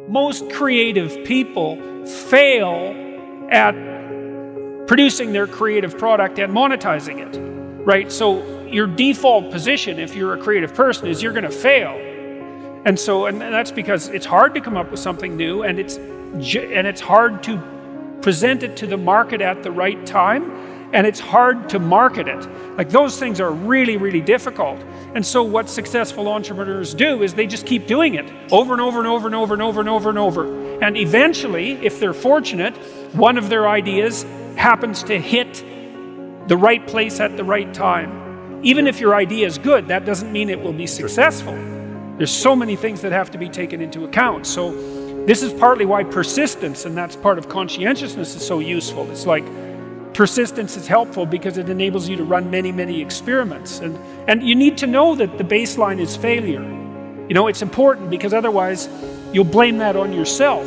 Most creative people fail at producing their creative product and monetizing it, right? So your default position, if you're a creative person, is you're going to fail. And that's because it's hard to come up with something new, and it's hard to present it to the market at the right time, and it's hard to market it. Like, those things are really, really difficult. And so what successful entrepreneurs do is they just keep doing it over and over and over and over and over and over and over. And eventually, if they're fortunate, one of their ideas happens to hit the right place at the right time. Even if your idea is good, that doesn't mean it will be successful. There's so many things that have to be taken into account. So this is partly why persistence, and that's part of conscientiousness, is so useful. It's like, persistence is helpful because it enables you to run many, many experiments. And you need to know that the baseline is failure. You know, it's important, because otherwise you'll blame that on yourself.